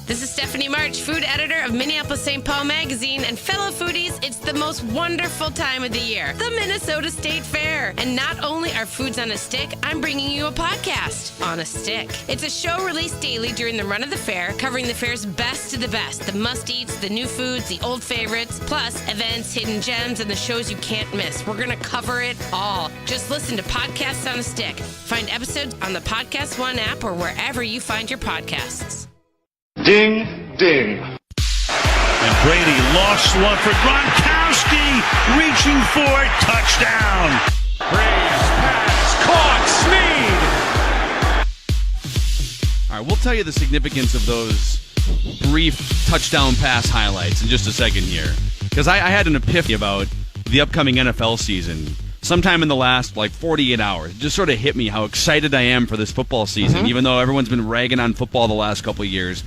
This is Stephanie March, food editor of Minneapolis St. Paul Magazine, and fellow foodies, it's the most wonderful time of the year, the Minnesota State Fair. And not only are foods on a stick, I'm bringing you a podcast on a stick. It's a show released daily during the run of the fair, covering the fair's best of the best, the must-eats, the new foods, the old favorites, plus events, hidden gems, and the shows you can't miss. We're going to cover it all. Just listen to Podcasts on a Stick. Find episodes on the Podcast One app or wherever you find your podcasts. Ding, ding. And Brady lost one for Gronkowski, reaching for it, touchdown. Braves pass, caught, Snead. All right, we'll tell you the significance of those brief touchdown pass highlights in just a second here. Because I had an epiphany about the upcoming NFL season sometime in the last, 48 hours. It just sort of hit me how excited I am for this football season, even though everyone's been ragging on football the last couple of years.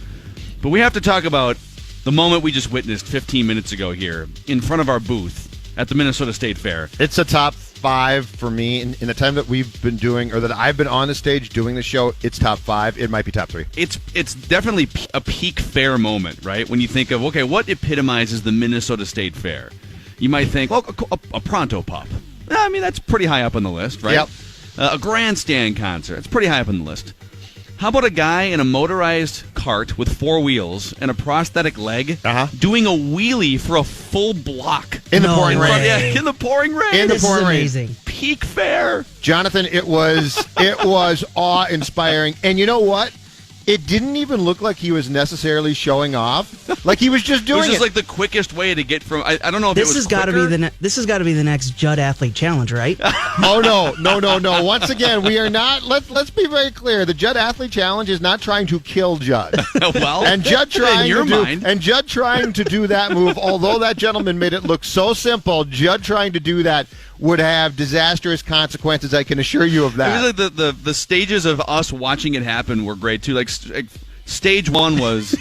But we have to talk about the moment we just witnessed 15 minutes ago here in front of our booth at the Minnesota State Fair. It's a top 5 for me in the time that we've been doing, or that I've been on the stage doing the show. It's top 5. It might be top 3. It's definitely a peak fair moment, right? When you think of, okay, what epitomizes the Minnesota State Fair? You might think, well, a Pronto Pup. I mean, that's pretty high up on the list, right? Yep. A grandstand concert. It's pretty high up on the list. How about a guy in a motorized cart with 4 wheels and a prosthetic leg doing a wheelie for a full block? In the pouring rain. Yeah, in the pouring rain. In the This pouring is rain. amazing. Peak fair. Jonathan, it was awe-inspiring. And you know what? It didn't even look like he was necessarily showing off. Like he was just doing it. It was just like the quickest way to get from. I don't know if This it was has got to quicker. be this has got to be the next Judd Athlete Challenge, right? Oh, no. Once again, we are not. Let's be very clear. The Judd Athlete Challenge is not trying to kill Judd. Well, And Judd trying in your to do, mind. and Judd trying to do that move, although that gentleman made it look so simple, Judd trying to do that would have disastrous consequences. I can assure you of that. It was like the stages of us watching it happen were great too. Like stage 1 was,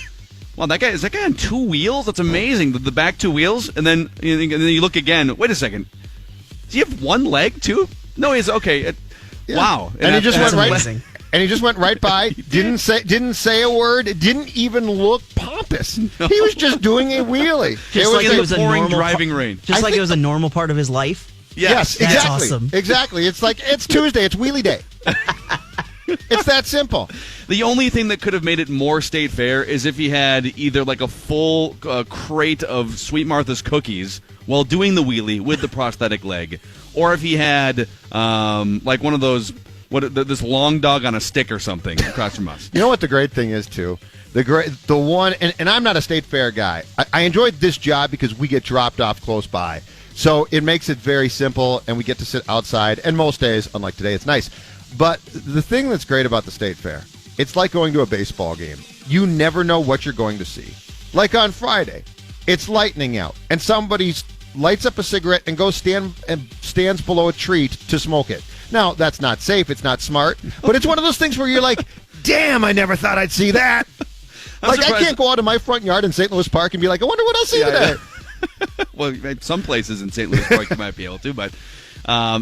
wow, is that guy on 2 wheels? That's amazing. The back 2 wheels, and then you look again. Wait a second, does he have 1 leg too? No, he's okay. Yeah. Wow, And he just went right. amazing. And he just went right by. Didn't say a word. Didn't even look pompous. No. He was just doing a wheelie. Just like it was a pouring normal driving rain. Just like it was a normal part of his life. Yes, That's exactly. awesome. Exactly. It's like it's Tuesday. It's wheelie day. It's that simple. The only thing that could have made it more State Fair is if he had either like a full crate of Sweet Martha's cookies while doing the wheelie with the prosthetic leg, or if he had like one of those this long dog on a stick or something across from us. You know what the great thing is too? The one, and I'm not a State Fair guy. I enjoyed this job because we get dropped off close by, so it makes it very simple, and we get to sit outside. And most days, unlike today, it's nice. But the thing that's great about the State Fair, it's like going to a baseball game. You never know what you're going to see. Like on Friday, it's lightning out, and somebody lights up a cigarette and stands below a tree to smoke it. Now, that's not safe. It's not smart. But it's one of those things where you're like, damn, I never thought I'd see that. Like, I can't go out in my front yard in St. Louis Park and be like, I wonder what I'll see today. Well, some places in St. Louis Park you might be able to, but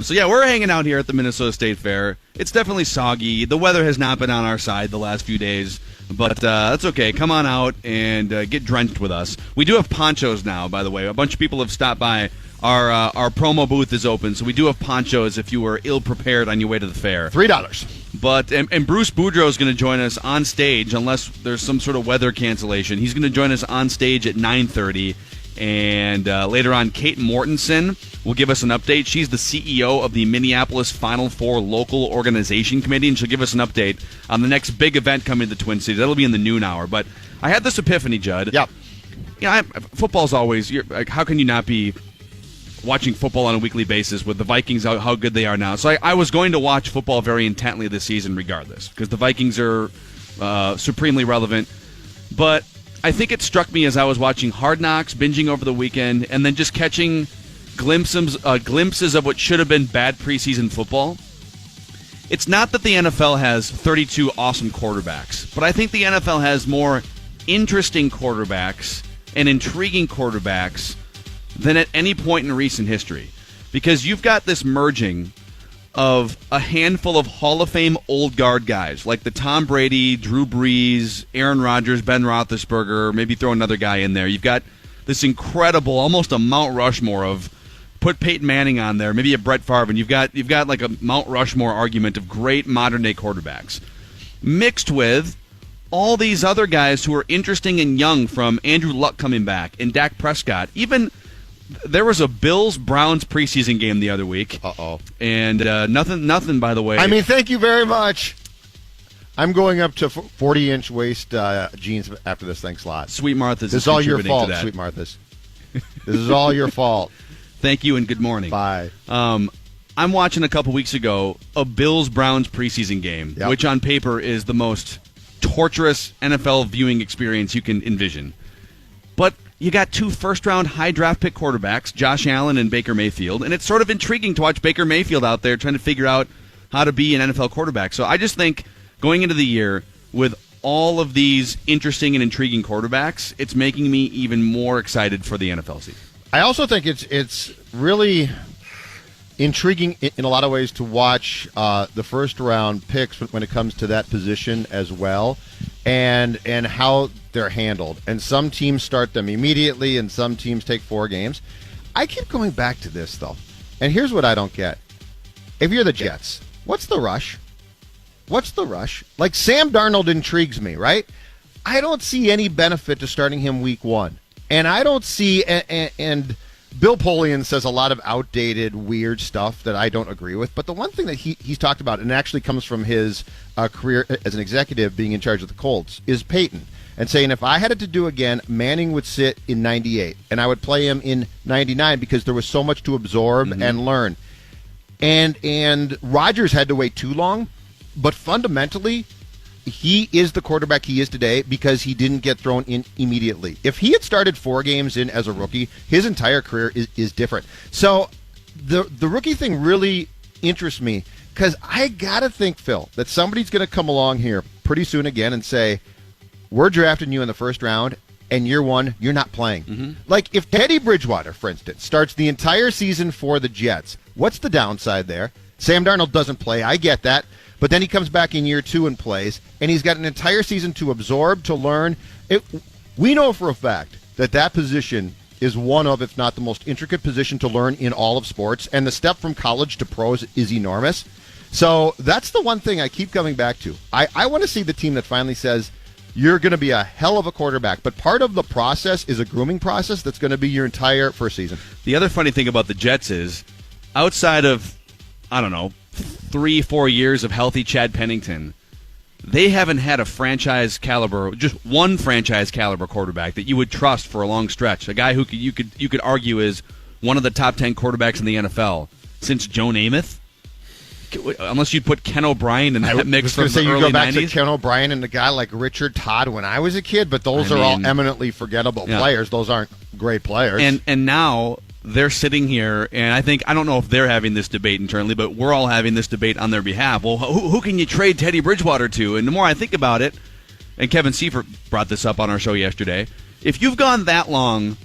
so yeah, we're hanging out here at the Minnesota State Fair. It's definitely soggy. The weather has not been on our side the last few days, but that's okay. Come on out and get drenched with us. We do have ponchos now, by the way. A bunch of people have stopped by. Our promo booth is open, so we do have ponchos if you were ill-prepared on your way to the fair. $3. But and Bruce Boudreau is going to join us on stage, unless there's some sort of weather cancellation. He's going to join us on stage at 9:30. And later on, Kate Mortensen will give us an update. She's the CEO of the Minneapolis Final Four Local Organization Committee, and she'll give us an update on the next big event coming to the Twin Cities. That'll be in the noon hour. But I had this epiphany, Judd. Yep. Yeah, football's always. How can you not be watching football on a weekly basis with the Vikings, how good they are now? So I was going to watch football very intently this season regardless, because the Vikings are supremely relevant. But I think it struck me as I was watching Hard Knocks, binging over the weekend, and then just catching glimpses of what should have been bad preseason football. It's not that the NFL has 32 awesome quarterbacks, but I think the NFL has more interesting quarterbacks and intriguing quarterbacks than at any point in recent history. Because you've got this merging of a handful of Hall of Fame old guard guys, like the Tom Brady, Drew Brees, Aaron Rodgers, Ben Roethlisberger, maybe throw another guy in there. You've got this incredible, almost a Mount Rushmore of, put Peyton Manning on there, maybe a Brett Favre, and you've got like a Mount Rushmore argument of great modern-day quarterbacks, mixed with all these other guys who are interesting and young, from Andrew Luck coming back and Dak Prescott. Even there was a Bills-Browns preseason game the other week. Uh-oh. And nothing, by the way. I mean, thank you very much. I'm going up to 40-inch waist jeans after this. Thanks a lot. Sweet Martha's This is all your contributing to fault, that. Sweet Martha's. This is all your fault. Thank you and good morning. Bye. I'm watching a couple weeks ago a Bills-Browns preseason game, Yep. which on paper is the most torturous NFL viewing experience you can envision. But you got 2 first-round high draft pick quarterbacks, Josh Allen and Baker Mayfield, and it's sort of intriguing to watch Baker Mayfield out there trying to figure out how to be an NFL quarterback. So I just think going into the year with all of these interesting and intriguing quarterbacks, it's making me even more excited for the NFL season. I also think it's really intriguing in a lot of ways to watch the first-round picks when it comes to that position as well, and how they're handled. And some teams start them immediately, and some teams take 4 games. I keep going back to this, though, and here's what I don't get. If you're the Jets, what's the rush? What's the rush? Like, Sam Darnold intrigues me, right? I don't see any benefit to starting him week 1. And I don't see, and Bill Polian says a lot of outdated, weird stuff that I don't agree with. But the one thing that he's talked about, and actually comes from his career as an executive being in charge of the Colts, is Peyton. And saying, if I had it to do again, Manning would sit in 98, and I would play him in 99 because there was so much to absorb and learn. And Rodgers had to wait too long, but fundamentally, he is the quarterback he is today because he didn't get thrown in immediately. If he had started 4 games in as a rookie, his entire career is different. So the rookie thing really interests me because I got to think, Phil, that somebody's going to come along here pretty soon again and say, we're drafting you in the first round, and year 1, you're not playing. Like, if Teddy Bridgewater, for instance, starts the entire season for the Jets, what's the downside there? Sam Darnold doesn't play. I get that. But then he comes back in year 2 and plays, and he's got an entire season to absorb, to learn. We know for a fact that position is one of, if not the most intricate position to learn in all of sports, and the step from college to pros is enormous. So that's the one thing I keep coming back to. I want to see the team that finally says, you're going to be a hell of a quarterback, but part of the process is a grooming process that's going to be your entire first season. The other funny thing about the Jets is, outside of, I don't know, 3-4 years of healthy Chad Pennington, they haven't had a franchise caliber, just one franchise caliber quarterback that you would trust for a long stretch. A guy who you could argue is one of the top 10 quarterbacks in the NFL since Joe Namath. Unless you'd put Ken O'Brien in that mix from the early 90s. You go back to Ken O'Brien and a guy like Richard Todd when I was a kid, but those are all eminently forgettable players. Those aren't great players. And now they're sitting here, and I don't know if they're having this debate internally, but we're all having this debate on their behalf. Well, who can you trade Teddy Bridgewater to? And the more I think about it, and Kevin Seifert brought this up on our show yesterday, if you've gone that long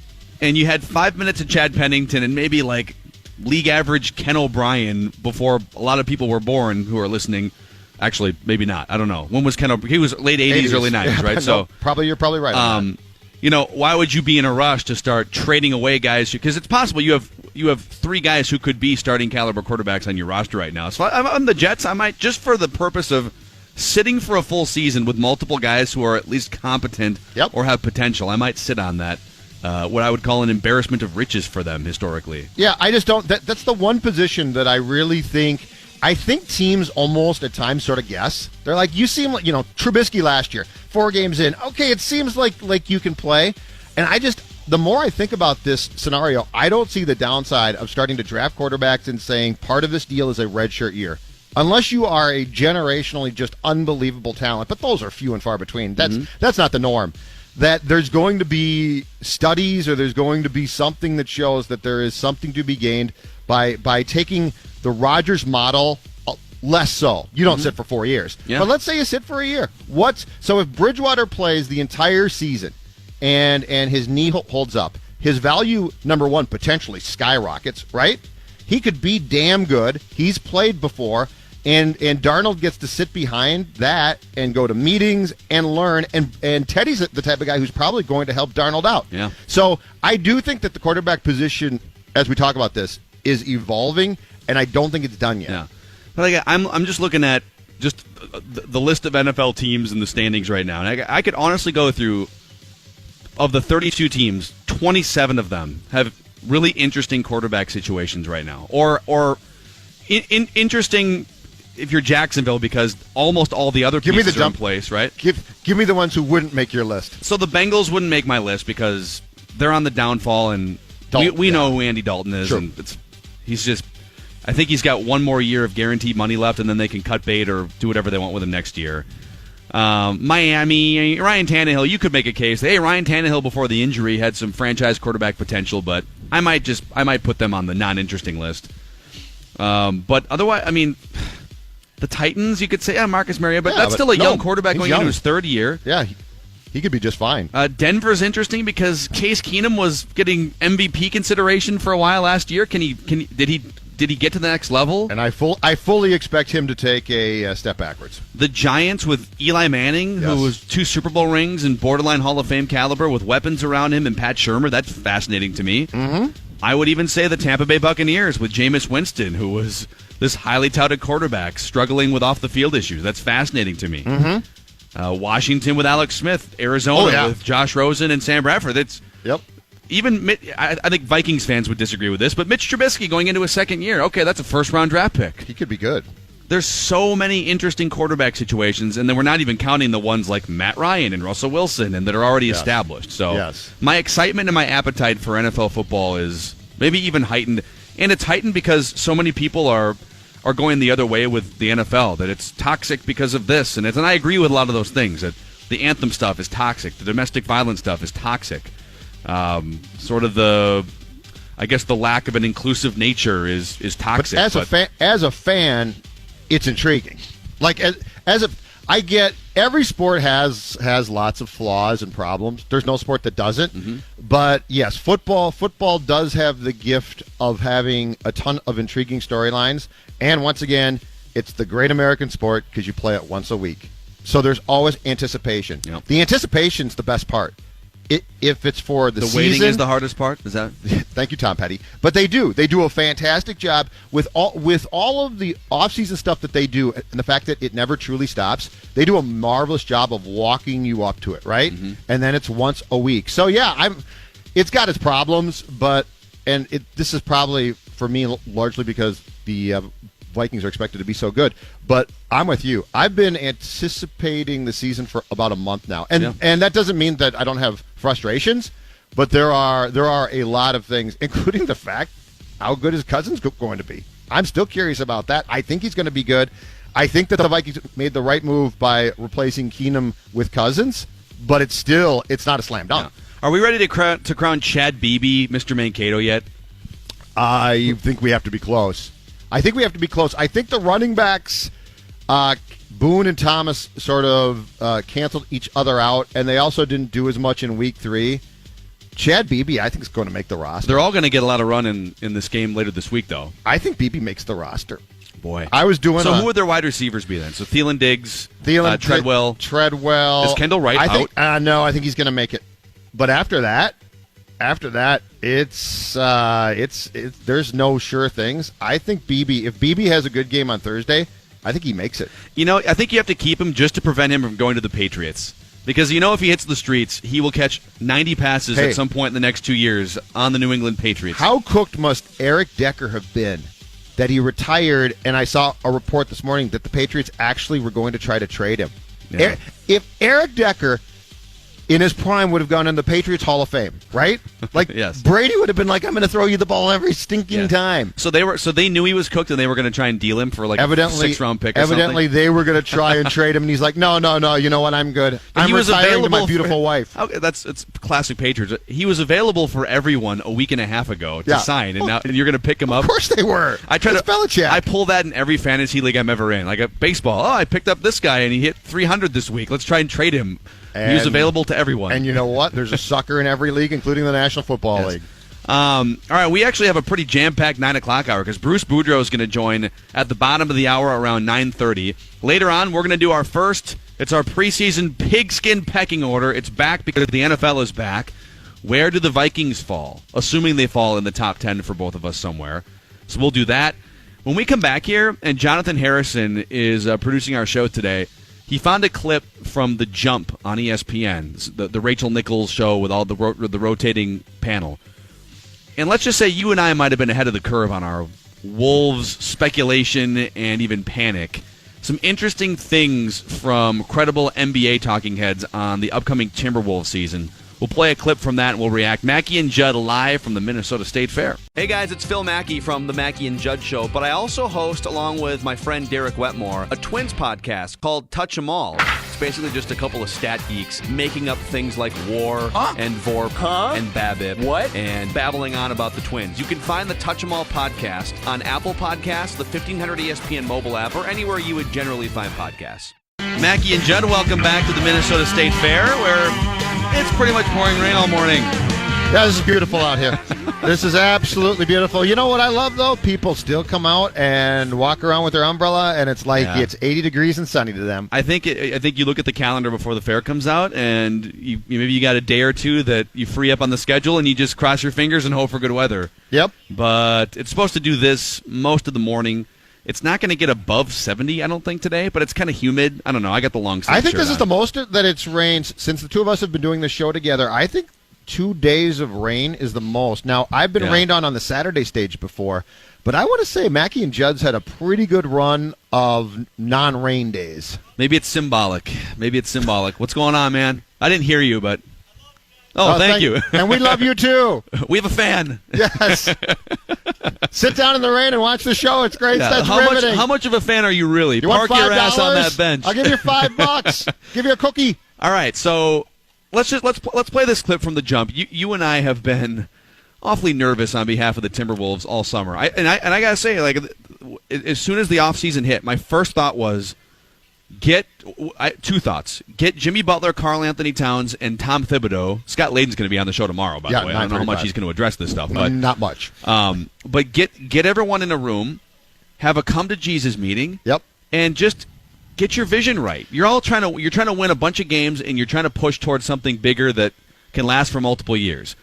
and you had 5 minutes of Chad Pennington and maybe like league average Ken O'Brien before a lot of people were born who are listening. Actually, maybe not. I don't know. When was Ken O'Brien? He was late 80s, early 90s, right? No, you're probably right on that. Why would you be in a rush to start trading away guys? Because it's possible you have 3 guys who could be starting caliber quarterbacks on your roster right now. So on the Jets, I might, just for the purpose of sitting for a full season with multiple guys who are at least competent or have potential, I might sit on that. What I would call an embarrassment of riches for them historically. Yeah, I just don't. That's the one position that I really think. I think teams almost at times sort of guess. They're like, you seem like, Trubisky last year, 4 games in. Okay, it seems like you can play. And the more I think about this scenario, I don't see the downside of starting to draft quarterbacks and saying part of this deal is a redshirt year. Unless you are a generationally just unbelievable talent, but those are few and far between. That's not the norm. That there's going to be studies or there's going to be something that shows that there is something to be gained by taking the Rodgers model less so. You don't sit for 4 years. Yeah. But let's say you sit for a year. So if Bridgewater plays the entire season and his knee holds up, his value, number one, potentially skyrockets, right? he could be damn good. He's played before, and Darnold gets to sit behind that and go to meetings and learn. And Teddy's the type of guy who's probably going to help Darnold out. Yeah. So I do think that the quarterback position, as we talk about this, is evolving, and I don't think it's done yet. Yeah. But like, I'm just looking at just the list of NFL teams in the standings right now, and I could honestly go through, of the 32 teams, 27 of them have really interesting quarterback situations right now, or interesting if you're Jacksonville, because almost all the other pieces are in place, right? Give me the ones who wouldn't make your list. So the Bengals wouldn't make my list because they're on the downfall, and we know who Andy Dalton is, and he's just. I think he's got one more year of guaranteed money left, and then they can cut bait or do whatever they want with him next year. Miami, Ryan Tannehill, you could make a case. Hey, Ryan Tannehill before the injury had some franchise quarterback potential, but I might put them on the non-interesting list. But otherwise, I mean, the Titans, you could say, Marcus Mariota, but that's still a young quarterback going into his third year. Yeah, he could be just fine. Denver's interesting because Case Keenum was getting MVP consideration for a while last year. Did he get to the next level? And I fully expect him to take a step backwards. The Giants with Eli Manning, who was 2 Super Bowl rings and borderline Hall of Fame caliber with weapons around him, and Pat Shurmur, that's fascinating to me. Mm-hmm. I would even say the Tampa Bay Buccaneers with Jameis Winston, who was this highly touted quarterback struggling with off-the-field issues. That's fascinating to me. Mm-hmm. Washington with Alex Smith, Arizona with Josh Rosen and Sam Bradford. Even I think Vikings fans would disagree with this, but Mitch Trubisky going into his second year, okay, that's a first-round draft pick. He could be good. There's so many interesting quarterback situations, and then we're not even counting the ones like Matt Ryan and Russell Wilson and that are already established. So my excitement and my appetite for NFL football is maybe even heightened, and it's heightened because so many people are going the other way with the NFL, that it's toxic because of this, and I agree with a lot of those things, that the anthem stuff is toxic, the domestic violence stuff is toxic. Sort of the lack of an inclusive nature is toxic. But as a fan, it's intriguing. Like I get every sport has lots of flaws and problems. There's no sport that doesn't. Mm-hmm. But yes, football does have the gift of having a ton of intriguing storylines. And once again, it's the great American sport because you play it once a week. So there's always anticipation. Yep. The anticipation's the best part. If it's for the season, waiting is the hardest part. Is that? Thank you, Tom Petty. But they do a fantastic job with all of the off-season stuff that they do, and the fact that it never truly stops. They do a marvelous job of walking you up to it, right? Mm-hmm. And then it's once a week. So yeah, it's got its problems, but this is probably for me largely because the Vikings are expected to be so good. But I'm with you. I've been anticipating the season for about a month now, and that doesn't mean that I don't have frustrations, but there are a lot of things, including the fact how good is Cousins going to be. I'm still curious about that. I think he's going to be good. I think that the Vikings made the right move by replacing Keenum with Cousins, but it's not a slam dunk. Yeah. Are we ready to crown Chad Beebe Mr. Mankato yet? I think we have to be close. I think the running backs, Boone and Thomas, sort of canceled each other out, and they also didn't do as much in Week 3. Chad Beebe, I think, is going to make the roster. They're all going to get a lot of run in this game later this week, though. I think Beebe makes the roster. Boy. I was doing So who would their wide receivers be then? So Thielen, Diggs, Treadwell. Treadwell. Is Kendall Wright out? No, I think he's going to make it. But after that, it's there's no sure things. I think if Beebe has a good game on Thursday, I think he makes it. I think you have to keep him just to prevent him from going to the Patriots. Because if he hits the streets, he will catch 90 passes at some point in the next 2 years on the New England Patriots. How cooked must Eric Decker have been that he retired, and I saw a report this morning that the Patriots actually were going to try to trade him. Yeah. If Eric Decker in his prime would have gone in the Patriots Hall of Fame, right? Like yes. Brady would have been like, I'm going to throw you the ball every stinking time. So they knew he was cooked, and they were going to try and deal him for like a 6th-round pick or Evidently, something. they were going to try and trade him, and he's like, no, you know what, I'm good. I'm retiring to my beautiful wife. Okay, it's classic Patriots. He was available for everyone a week and a half ago to sign, and now you're going to pick him up? Of course they were. It's Belichick. I pull that in every fantasy league I'm ever in. Like a baseball. Oh, I picked up this guy, and he hit 300 this week. Let's try and trade him. He was available to everyone. And you know what? There's a sucker in every league, including the National Football League. All right, we actually have a pretty jam-packed 9 o'clock hour because Bruce Boudreau is going to join at the bottom of the hour around 9:30. Later on, we're going to do our preseason pigskin pecking order. It's back because the NFL is back. Where do the Vikings fall? Assuming they fall in the top 10 for both of us somewhere. So we'll do that. When we come back here, and Jonathan Harrison is producing our show today, he found a clip from The Jump on ESPN, the Rachel Nichols show with all the rotating panel. And let's just say you and I might have been ahead of the curve on our Wolves speculation and even panic. Some interesting things from credible NBA talking heads on the upcoming Timberwolves season. We'll play a clip from that and we'll react. Mackey and Judd live from the Minnesota State Fair. Hey guys, it's Phil Mackey from the Mackey and Judd Show, but I also host, along with my friend Derek Wetmore, a Twins podcast called Touch 'Em All. It's basically just a couple of stat geeks making up things like WAR and VORP and BABIP and babbling on about the Twins. You can find the Touch 'Em All podcast on Apple Podcasts, the 1500 ESPN mobile app, or anywhere you would generally find podcasts. Mackey and Judd, welcome back to the Minnesota State Fair, where it's pretty much pouring rain all morning. Yeah, this is beautiful out here. This is absolutely beautiful. You know what I love, though? People still come out and walk around with their umbrella, and it's like it's 80 degrees and sunny to them. I think you look at the calendar before the fair comes out, and maybe you got a day or two that you free up on the schedule, and you just cross your fingers and hope for good weather. Yep. But it's supposed to do this most of the morning. It's not going to get above 70, I don't think, today, but it's kind of humid. I don't know. I got the long sleeve I think shirt this is on. the most that it's rained since the two of us have been doing this show together. I think 2 days of rain is the most. Now, I've been rained on the Saturday stage before, but I want to say Mackey and Judd's had a pretty good run of non-rain days. Maybe it's symbolic. What's going on, man? I didn't hear you, but... Oh, thank you. And we love you, too. We have a fan. Yes. Sit down in the rain and watch the show. It's great. That's riveting. How much of a fan are you really? You want Park your ass on $5? that bench. I'll give you $5. Give you a cookie. All right, so let's play this clip from The Jump. You and I have been awfully nervous on behalf of the Timberwolves all summer. I gotta say, like, as soon as the offseason hit, my first thought was two thoughts. Get Jimmy Butler, Karl Anthony Towns, and Tom Thibodeau. Scott Layden's going to be on the show tomorrow, by the way. I don't know how much he's going to address this stuff. But, not much. But get everyone in a room, have a come-to-Jesus meeting, and just get your vision right. You're trying to win a bunch of games, and you're trying to push towards something bigger that can last for multiple years.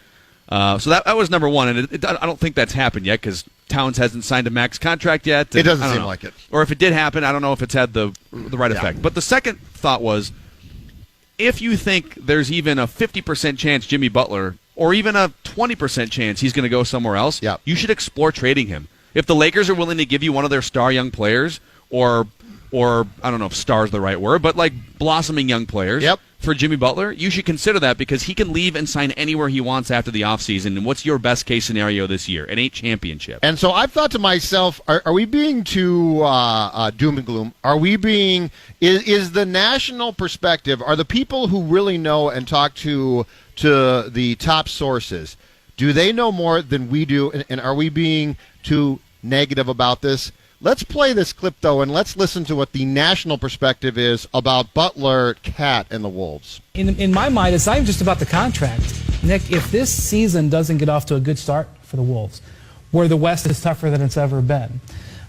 So that was number one, and I don't think that's happened yet because Towns hasn't signed a max contract yet. It doesn't seem like it. Or if it did happen, I don't know if it's had the right effect. But the second thought was, if you think there's even a 50% chance Jimmy Butler, or even a 20% chance he's going to go somewhere else, you should explore trading him. If the Lakers are willing to give you one of their star young players, or I don't know if star is the right word, but like blossoming young players for Jimmy Butler, you should consider that because he can leave and sign anywhere he wants after the offseason. And what's your best case scenario this year? An 8 championship. And so I've thought to myself, are we being too doom and gloom? Are we being, is the national perspective, are the people who really know and talk to the top sources, do they know more than we do? And are we being too negative about this? Let's play this clip, though, and let's listen to what the national perspective is about Butler, Cat, and the Wolves. In my mind, it's not even just about the contract. Nick, if this season doesn't get off to a good start for the Wolves, where the West is tougher than it's ever been,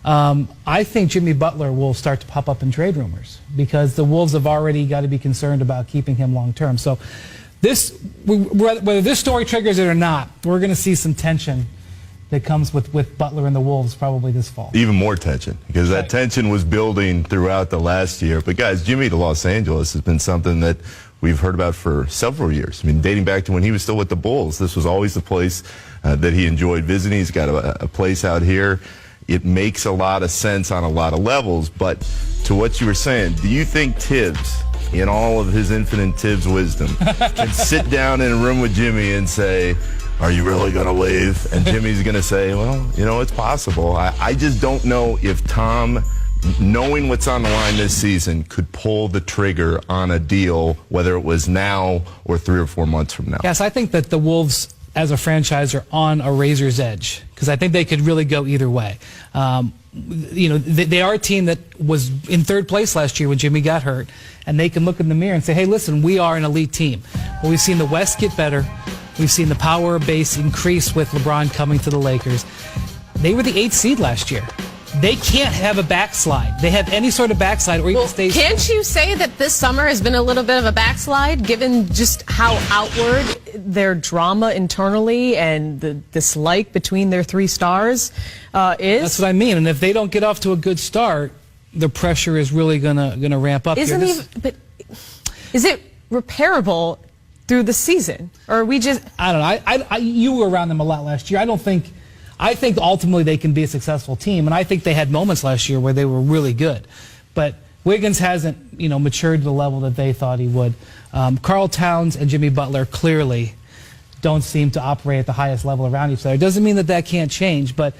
I think Jimmy Butler will start to pop up in trade rumors because the Wolves have already got to be concerned about keeping him long term. So whether this story triggers it or not, we're going to see some tension that comes with Butler and the Wolves probably this fall. Even more tension, because that tension was building throughout the last year. But guys, Jimmy to Los Angeles has been something that we've heard about for several years. I mean, dating back to when he was still with the Bulls, this was always the place that he enjoyed visiting. He's got a place out here. It makes a lot of sense on a lot of levels. But to what you were saying, do you think Tibbs, in all of his infinite Tibbs wisdom, can sit down in a room with Jimmy and say, are you really going to leave? And Jimmy's going to say, well, it's possible. I just don't know if Tom, knowing what's on the line this season, could pull the trigger on a deal, whether it was now or 3 or 4 months from now. Yes, I think that the Wolves, as a franchise, are on a razor's edge because I think they could really go either way. They are a team that was in 3rd place last year when Jimmy got hurt, and they can look in the mirror and say, hey, listen, we are an elite team. Well, we've seen the West get better. We've seen the power base increase with LeBron coming to the Lakers. They were the 8th seed last year. They can't have a backslide. They have any sort of backslide or even stay. Can't you say that this summer has been a little bit of a backslide, given just how outward their drama internally and the dislike between their 3 stars is? That's what I mean. And if they don't get off to a good start, the pressure is really gonna ramp up. But is it repairable through the season, or are we just? I don't know. You were around them a lot last year. I think ultimately they can be a successful team, and I think they had moments last year where they were really good. But Wiggins hasn't, matured to the level that they thought he would. Karl Towns and Jimmy Butler clearly don't seem to operate at the highest level around each other. It doesn't mean that can't change, but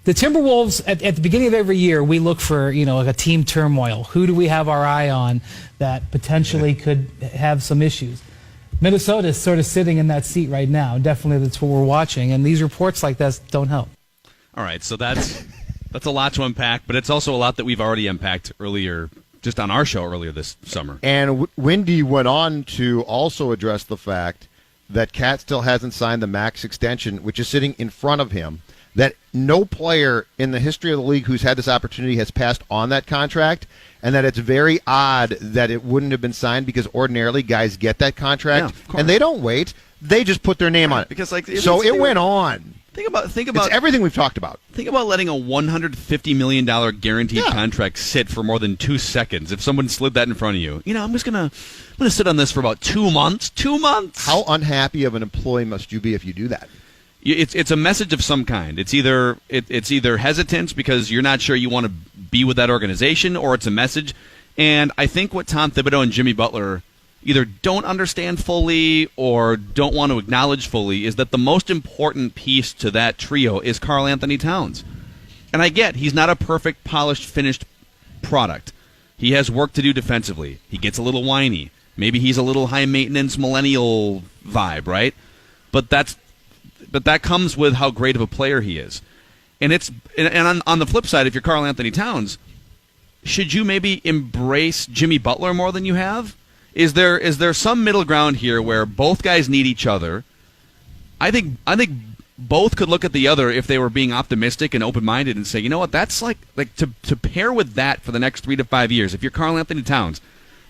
the Timberwolves, at the beginning of every year, we look for, like a team turmoil. Who do we have our eye on that potentially could have some issues? Minnesota is sort of sitting in that seat right now. Definitely that's what we're watching, and these reports like that don't help. All right, so that's a lot to unpack, but it's also a lot that we've already unpacked earlier, just on our show earlier this summer. And Wendy went on to also address the fact that Cat still hasn't signed the max extension, which is sitting in front of him, that no player in the history of the league who's had this opportunity has passed on that contract, and that it's very odd that it wouldn't have been signed because ordinarily guys get that contract and they don't wait. They just put their name on it. Because it went on. Think about it's everything we've talked about. Think about letting a $150 million guaranteed contract sit for more than 2 seconds. If someone slid that in front of you, I'm gonna sit on this for about 2 months. 2 months. How unhappy of an employee must you be if you do that? It's a message of some kind. It's either hesitance because you're not sure you want to be with that organization, or it's a message. And I think what Tom Thibodeau and Jimmy Butler either don't understand fully or don't want to acknowledge fully is that the most important piece to that trio is Karl Anthony Towns. And I get he's not a perfect, polished, finished product. He has work to do defensively. He gets a little whiny. Maybe he's a little high-maintenance millennial vibe, right? But that comes with how great of a player he is. And on the flip side, if you're Karl Anthony Towns, should you maybe embrace Jimmy Butler more than you have? Is there some middle ground here where both guys need each other? I think both could look at the other if they were being optimistic and open-minded and say, you know what, that's like to pair with that for the next 3 to 5 years. If you're Karl Anthony Towns,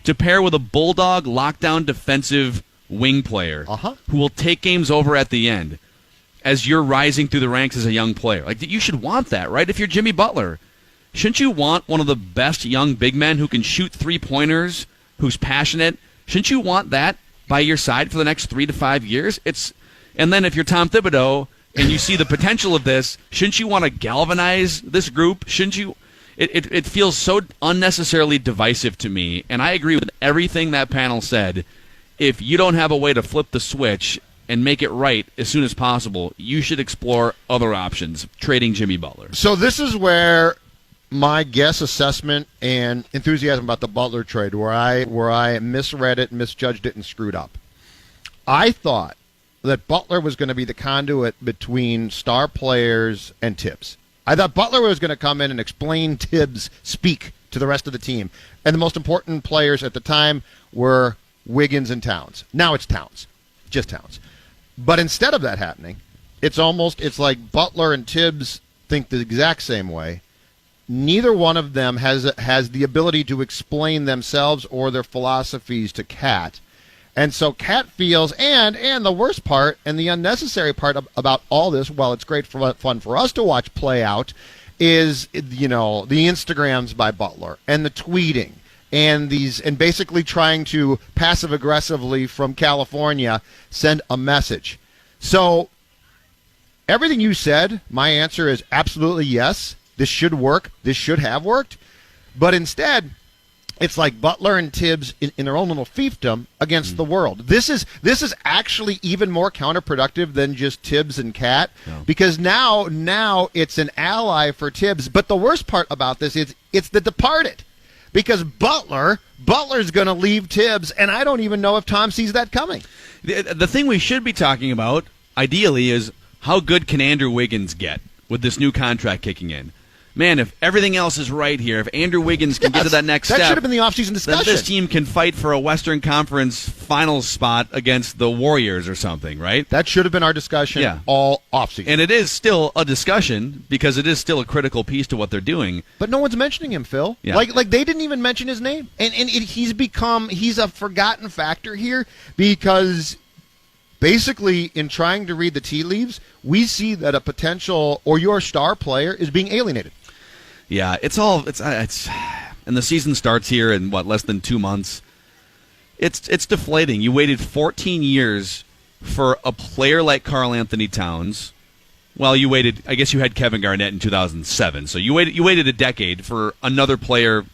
to pair with a bulldog lockdown defensive wing player who will take games over at the end as you're rising through the ranks as a young player. Like, you should want that, right? If you're Jimmy Butler, shouldn't you want one of the best young big men who can shoot three-pointers, who's passionate? Shouldn't you want that by your side for the next 3 to 5 years? And then if you're Tom Thibodeau and you see the potential of this, shouldn't you want to galvanize this group? Shouldn't you? It feels so unnecessarily divisive to me, and I agree with everything that panel said. If you don't have a way to flip the switch and make it right as soon as possible, you should explore other options, trading Jimmy Butler. So this is where my guess, assessment, and enthusiasm about the Butler trade, where I misread it, misjudged it, and screwed up. I thought that Butler was going to be the conduit between star players and Tibbs. I thought Butler was going to come in and explain Tibbs' speak to the rest of the team. And the most important players at the time were Wiggins and Towns. Now it's Towns. Just Towns. But instead of that happening, it's like Butler and Tibbs think the exact same way. Neither one of them has the ability to explain themselves or their philosophies to Cat. And so Cat feels, and the worst part and the unnecessary part about all this, while it's great fun for us to watch play out, is the Instagrams by Butler and the tweeting and basically trying to passive aggressively from California send a message. So everything you said, my answer is absolutely yes. This should work. This should have worked. But instead, it's like Butler and Tibbs in their own little fiefdom against the world. This is actually even more counterproductive than just Tibbs and Cat, because now it's an ally for Tibbs. But the worst part about this is it's the departed, because Butler's going to leave Tibbs, and I don't even know if Tom sees that coming. The thing we should be talking about, ideally, is how good can Andrew Wiggins get with this new contract kicking in? man, if everything else is right here, if Andrew Wiggins can get to that next step, that should have been the offseason discussion. then this team can fight for a Western Conference Finals spot against the Warriors or something, right? That should have been our discussion all offseason. And it is still a discussion because it is still a critical piece to what they're doing. But no one's mentioning him, Phil. Yeah. Like they didn't even mention his name. And he's a forgotten factor here because basically in trying to read the tea leaves, we see that a potential or your star player is being alienated. Yeah, it's and the season starts here in less than 2 months. It's deflating. You waited 14 years for a player like Karl Anthony Towns. Well, you waited. I guess you had Kevin Garnett in 2007, so you waited a decade for another player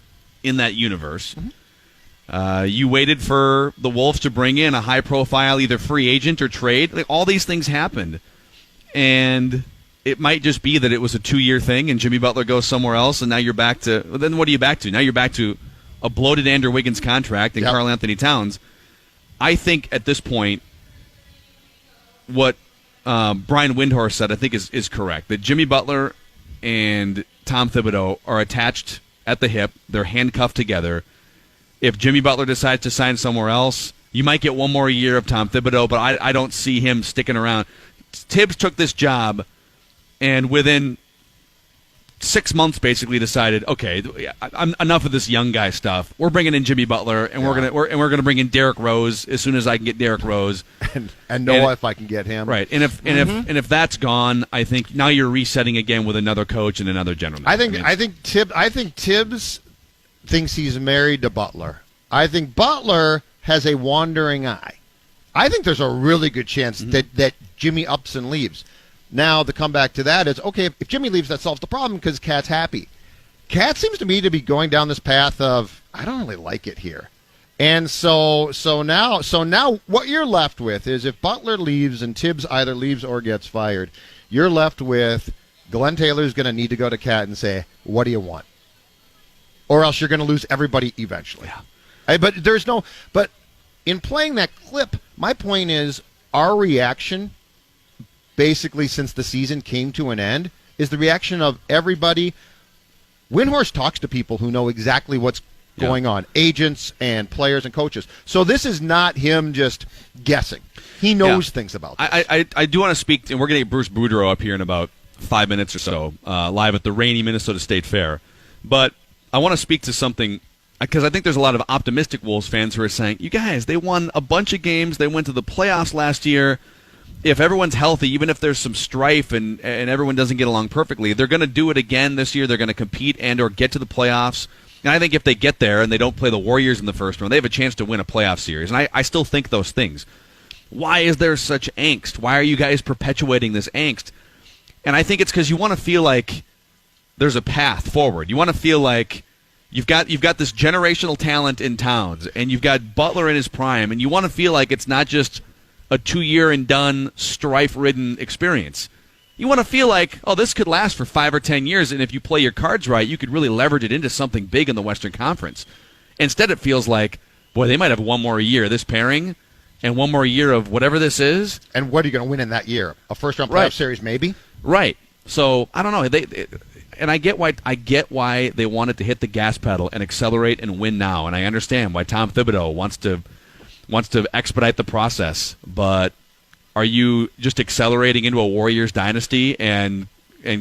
in that universe. Mm-hmm. You waited for the Wolves to bring in a high-profile either free agent or trade. Like, all these things happened, and it might just be that it was a 2-year thing and Jimmy Butler goes somewhere else, and now you're back to... Well, then what are you back to? Now you're back to a bloated Andrew Wiggins contract and Karl Anthony Towns. I think at this point, what Brian Windhorst said, I think is correct. That Jimmy Butler and Tom Thibodeau are attached at the hip. They're handcuffed together. If Jimmy Butler decides to sign somewhere else, you might get one more year of Tom Thibodeau, but I don't see him sticking around. Tibbs took this job and within 6 months basically decided, okay, I'm enough of this young guy stuff. We're bringing in Jimmy Butler, and we're gonna bring in Derrick Rose as soon as I can get Derrick Rose, and Noah if I can get him right. And if that's gone, I think now you're resetting again with another coach and another general manager. I think Tibbs thinks he's married to Butler. I think Butler has a wandering eye. I think there's a really good chance that Jimmy ups and leaves. Now, the comeback to that is, okay, if Jimmy leaves, that solves the problem because Cat's happy. Cat seems to me to be going down this path of, I don't really like it here. And so now what you're left with is if Butler leaves and Tibbs either leaves or gets fired, you're left with Glenn Taylor's going to need to go to Cat and say, what do you want? Or else you're going to lose everybody eventually. Yeah. But in playing that clip, my point is our reaction basically since the season came to an end is the reaction of everybody. Windhorst talks to people who know exactly what's going on, agents and players and coaches. So this is not him just guessing. He knows things about this. I do want to speak, and we're going to get Bruce Boudreau up here in about 5 minutes or so, live at the rainy Minnesota State Fair. But I want to speak to something, because I think there's a lot of optimistic Wolves fans who are saying, you guys, they won a bunch of games. They went to the playoffs last year. If everyone's healthy, even if there's some strife and everyone doesn't get along perfectly, they're going to do it again this year. They're going to compete and or get to the playoffs. And I think if they get there and they don't play the Warriors in the first round, they have a chance to win a playoff series. And I still think those things. Why is there such angst? Why are you guys perpetuating this angst? And I think it's because you want to feel like there's a path forward. You want to feel like you've got this generational talent in Towns, and you've got Butler in his prime, and you want to feel like it's not just a 2-year and done strife-ridden experience. You want to feel like, oh, this could last for 5 or 10 years, and if you play your cards right, you could really leverage it into something big in the Western Conference. Instead, it feels like, boy, they might have one more year, this pairing, and one more year of whatever this is. And what are you going to win in that year? A first-round playoff series, maybe? Right. So, I don't know. And I get why they wanted to hit the gas pedal and accelerate and win now, and I understand why Tom Thibodeau wants to expedite the process, but are you just accelerating into a Warriors dynasty and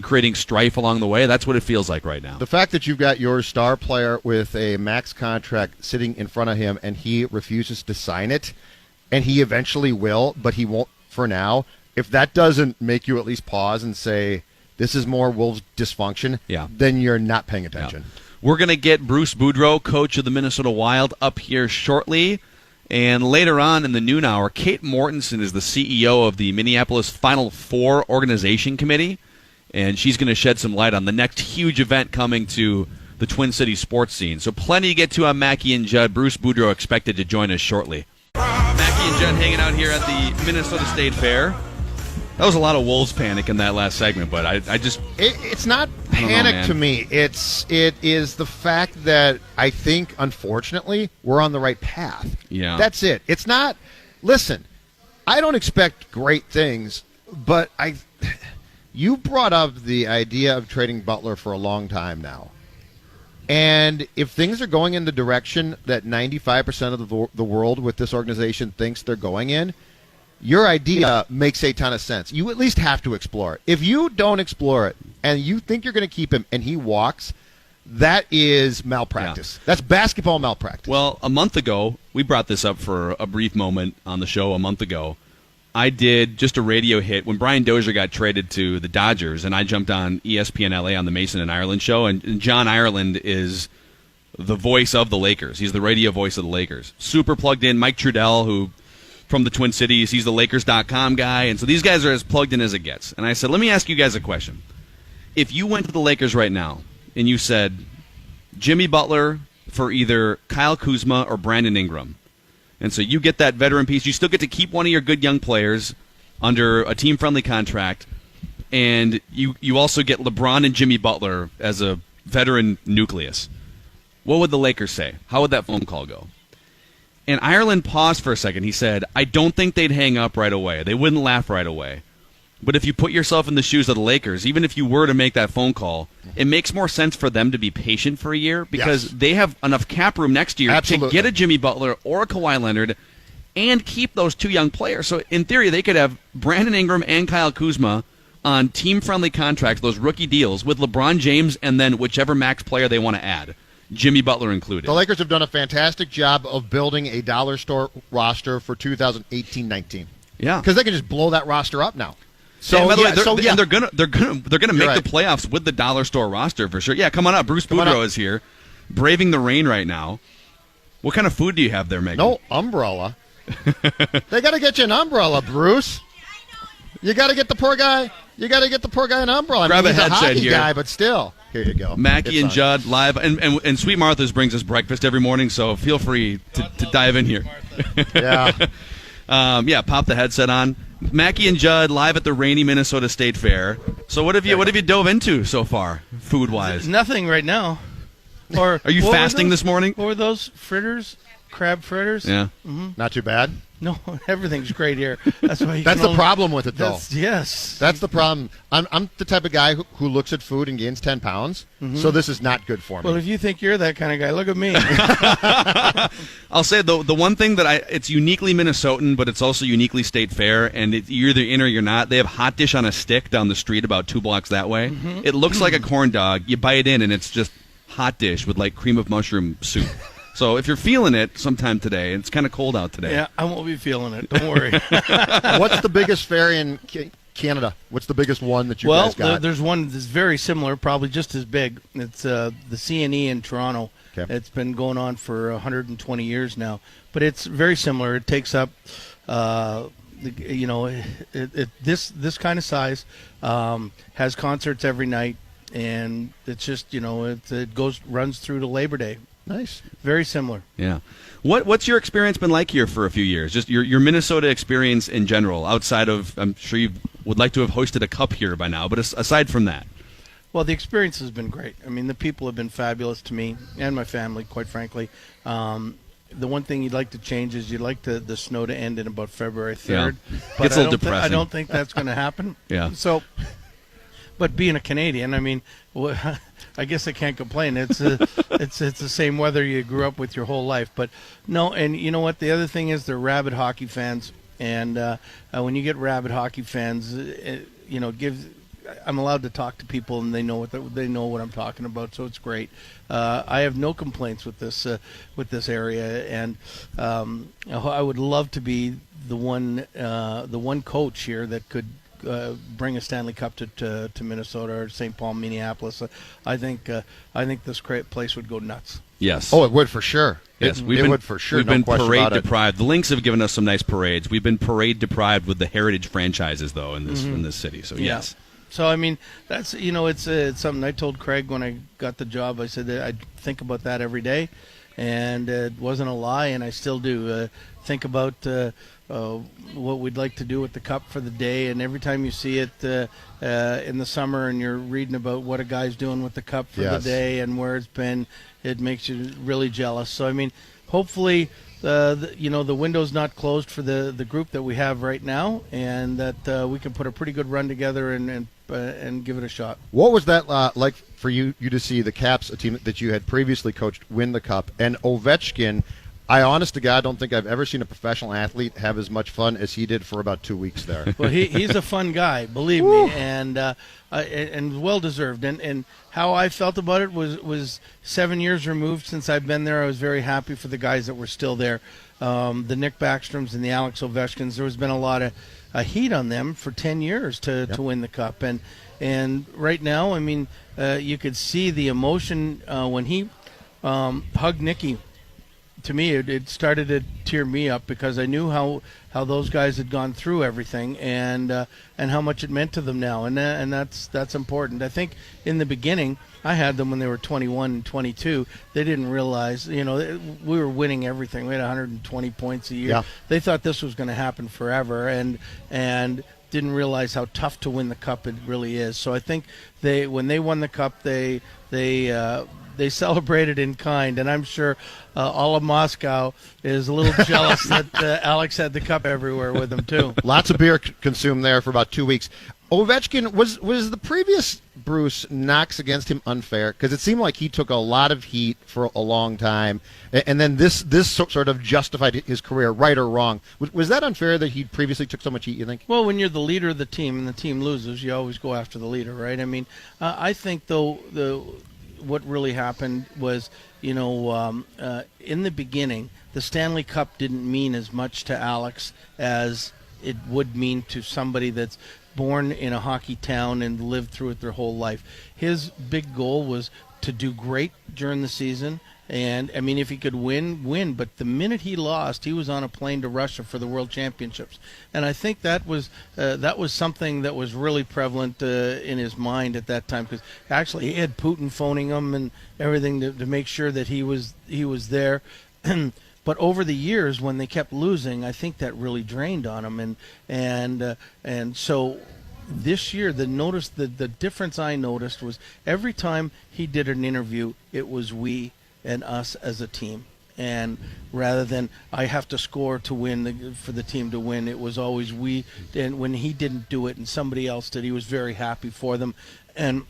creating strife along the way? That's what it feels like right now. The fact that you've got your star player with a max contract sitting in front of him and he refuses to sign it, and he eventually will, but he won't for now, if that doesn't make you at least pause and say, this is more Wolves dysfunction, then you're not paying attention. Yeah. We're going to get Bruce Boudreau, coach of the Minnesota Wild, up here shortly. And later on in the noon hour, Kate Mortensen is the CEO of the Minneapolis Final Four Organization Committee, and she's going to shed some light on the next huge event coming to the Twin Cities sports scene. So plenty to get to on Mackey and Judd. Bruce Boudreau expected to join us shortly. Mackey and Judd hanging out here at the Minnesota State Fair. That was a lot of Wolves panic in that last segment, but I just... It's not panic to me. It is the fact that I think, unfortunately, we're on the right path. Yeah. That's it. It's not... Listen, I don't expect great things, but You brought up the idea of trading Butler for a long time now. And if things are going in the direction that 95% of the world with this organization thinks they're going in, your idea makes a ton of sense. You at least have to explore it. If you don't explore it and you think you're going to keep him and he walks, that is malpractice. Yeah. That's basketball malpractice. Well, a month ago, we brought this up for a brief moment on the show a month ago. I did just a radio hit when Brian Dozier got traded to the Dodgers, and I jumped on ESPN LA on the Mason and Ireland show, and John Ireland is the voice of the Lakers. He's the radio voice of the Lakers. Super plugged in. Mike Trudell, who from the Twin Cities, he's the Lakers.com guy, and so these guys are as plugged in as it gets. And I said, let me ask you guys a question. If you went to the Lakers right now and you said Jimmy Butler for either Kyle Kuzma or Brandon Ingram, and so you get that veteran piece. You still get to keep one of your good young players under a team-friendly contract, and you also get LeBron and Jimmy Butler as a veteran nucleus. What would the Lakers say? How would that phone call go? And Ireland paused for a second. He said, I don't think they'd hang up right away. They wouldn't laugh right away. But if you put yourself in the shoes of the Lakers, even if you were to make that phone call, it makes more sense for them to be patient for a year because they have enough cap room next year to get a Jimmy Butler or a Kawhi Leonard and keep those two young players. So in theory, they could have Brandon Ingram and Kyle Kuzma on team-friendly contracts, those rookie deals, with LeBron James and then whichever max player they want to add, Jimmy Butler included. The Lakers have done a fantastic job of building a dollar store roster for 2018-19. Yeah. Because they can just blow that roster up now. So, and by the way, they're gonna make the playoffs with the dollar store roster for sure. Yeah, come on up. Bruce Boudreau is here, braving the rain right now. What kind of food do you have there, Megan? No umbrella. They got to get you an umbrella, Bruce. You got to get the poor guy. You got to get the poor guy an umbrella. Grab he's a headset a hockey here. guy, but still. Here you go. Mackey and Judd live, and Sweet Martha's brings us breakfast every morning. So feel free to dive in here. Yeah. Pop the headset on. Mackey and Judd live at the rainy Minnesota State Fair. So what have you dove into so far, food wise? Nothing right now. Or are you fasting this morning? What were those fritters? Crab fritters? Yeah. Mm-hmm. Not too bad. No, everything's great here. That's why. That's the problem with it, though. Yes. That's the problem. I'm the type of guy who looks at food and gains 10 pounds. Mm-hmm. So this is not good for me. Well, if you think you're that kind of guy, look at me. I'll say the one thing that it's uniquely Minnesotan, but it's also uniquely State Fair, and you're either in or you're not. They have hot dish on a stick down the street about 2 blocks that way. Mm-hmm. It looks like a corn dog. You bite in, and it's just hot dish with like cream of mushroom soup. So if you're feeling it sometime today, it's kind of cold out today. Yeah, I won't be feeling it. Don't worry. What's the biggest fair in Canada? What's the biggest one that you guys got? Well, there's one that's very similar, probably just as big. It's the CNE in Toronto. Okay. It's been going on for 120 years now. But it's very similar. It takes up, this kind of size, has concerts every night, and it's just, it runs through to Labor Day. Nice. Very similar. Yeah. What's your experience been like here for a few years? Just your Minnesota experience in general, outside of, I'm sure you would like to have hosted a cup here by now, but aside from that. Well, the experience has been great. I mean, the people have been fabulous to me and my family, quite frankly. The one thing you'd like to change is you'd like the snow to end in about February 3rd. Yeah. But Gets a little depressing. I don't think that's going to happen. Yeah. So, but being a Canadian, I mean, I guess I can't complain. It's the same weather you grew up with your whole life. But no, and you know what? The other thing is they're rabid hockey fans, and when you get rabid hockey fans, I'm allowed to talk to people, and they know what I'm talking about. So it's great. I have no complaints with this area, and I would love to be the one coach here that could bring a Stanley Cup to Minnesota or St. Paul, Minneapolis. I think this place would go nuts. Yes. Oh, it would for sure. Yes, it would for sure. We've no been question parade about it. deprived. The Lynx have given us some nice parades. We've been parade deprived with the heritage franchises, though, in this city. So yes. So I mean, that's it's something I told Craig when I got the job. I said that I think about that every day, and it wasn't a lie, and I still do. Think about what we'd like to do with the cup for the day, and every time you see it in the summer and you're reading about what a guy's doing with the cup for the day and where it's been, it makes you really jealous. So I mean, hopefully the window's not closed for the group that we have right now, and that we can put a pretty good run together and and give it a shot. What was that like for you to see the Caps, a team that you had previously coached, win the Cup? And Ovechkin, I honest to God don't think I've ever seen a professional athlete have as much fun as he did for about 2 weeks there. Well, he's a fun guy, believe me, and well deserved. And how I felt about it was 7 years removed since I've been there. I was very happy for the guys that were still there, the Nick Backstroms and the Alex Ovechkins. There has been a lot of heat on them for 10 years to win the Cup, and right now, I mean, you could see the emotion when he hugged Nicky. To me, it started to tear me up because I knew how those guys had gone through everything and how much it meant to them now, and that's important. I think in the beginning, I had them when they were 21 and 22. They didn't realize, we were winning everything. We had 120 points a year. Yeah. They thought this was going to happen forever, and didn't realize how tough to win the Cup it really is. So I think when they won the Cup, they celebrated in kind, and I'm sure all of Moscow is a little jealous that Alex had the Cup everywhere with him too. Lots of beer consumed there for about 2 weeks. Ovechkin, was the previous Bruce knocks against him unfair? Because it seemed like he took a lot of heat for a long time, and then this sort of justified his career, right or wrong. Was that unfair that he previously took so much heat, you think? Well, when you're the leader of the team and the team loses, you always go after the leader, right? I mean, I think, though, what really happened was, in the beginning, the Stanley Cup didn't mean as much to Alex as it would mean to somebody that's born in a hockey town and lived through it their whole life. His big goal was to do great during the season. And, I mean, if he could win. But the minute he lost, he was on a plane to Russia for the World Championships. And I think that was something that was really prevalent in his mind at that time. Because actually he had Putin phoning him and everything to make sure that he was there. But over the years, when they kept losing, I think that really drained on him. And so this year, the difference I noticed was every time he did an interview, it was we and us as a team, and rather than I have to score to win for the team to win, it was always we. And when he didn't do it and somebody else did, he was very happy for them, and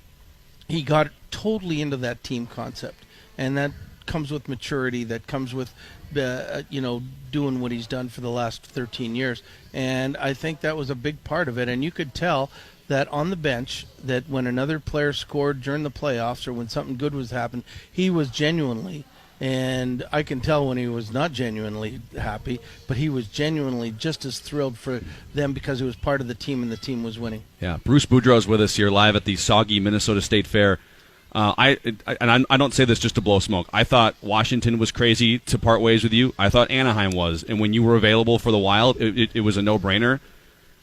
he got totally into that team concept, and that comes with maturity, that comes with doing what he's done for the last 13 years, and I think that was a big part of it. And you could tell that on the bench, that when another player scored during the playoffs or when something good was happening, he was genuinely, and I can tell when he was not genuinely happy, but he was genuinely just as thrilled for them because he was part of the team and the team was winning. Yeah, Bruce Boudreau is with us here live at the soggy Minnesota State Fair. I don't say this just to blow smoke. I thought Washington was crazy to part ways with you. I thought Anaheim was, and when you were available for the Wild, it was a no-brainer.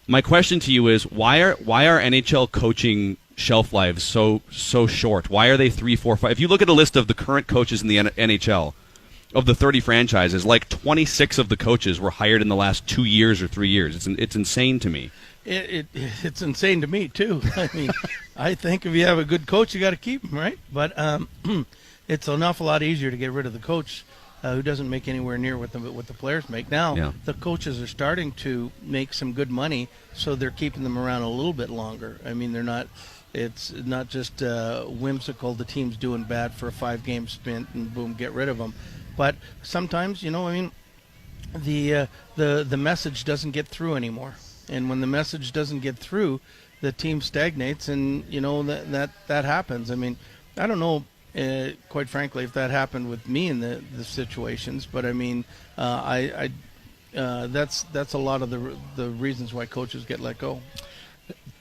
My question to you is, why are NHL coaching shelf lives so short? Why are they 3, 4, 5? If you look at a list of the current coaches in the NHL, of the 30 franchises, like 26 of the coaches were hired in the last 2 years or 3 years. It's insane to me. It's insane to me too. I mean, I think if you have a good coach, you got to keep him, right? But it's an awful lot easier to get rid of the coach who doesn't make anywhere near what the players make. Now, The coaches are starting to make some good money, so they're keeping them around a little bit longer. I mean, it's not just whimsical, the team's doing bad for a 5-game stint and boom, get rid of them. But sometimes, the message doesn't get through anymore. And when the message doesn't get through, the team stagnates, and that happens. I mean, I don't know, quite frankly, if that happened with me in the situations, but I mean, that's a lot of the reasons why coaches get let go.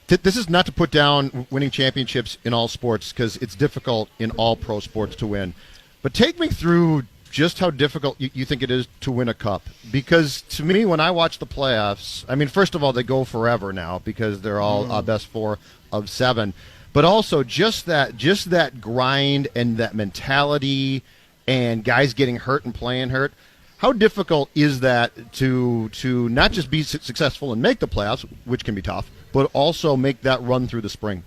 This is not to put down winning championships in all sports, because it's difficult in all pro sports to win. But take me through just how difficult you think it is to win a cup. Because to me, when I watch the playoffs, I mean, first of all, they go forever now because they're all best 4 of 7. But also just that grind and that mentality and guys getting hurt and playing hurt. How difficult is that to not just be successful and make the playoffs, which can be tough, but also make that run through the spring?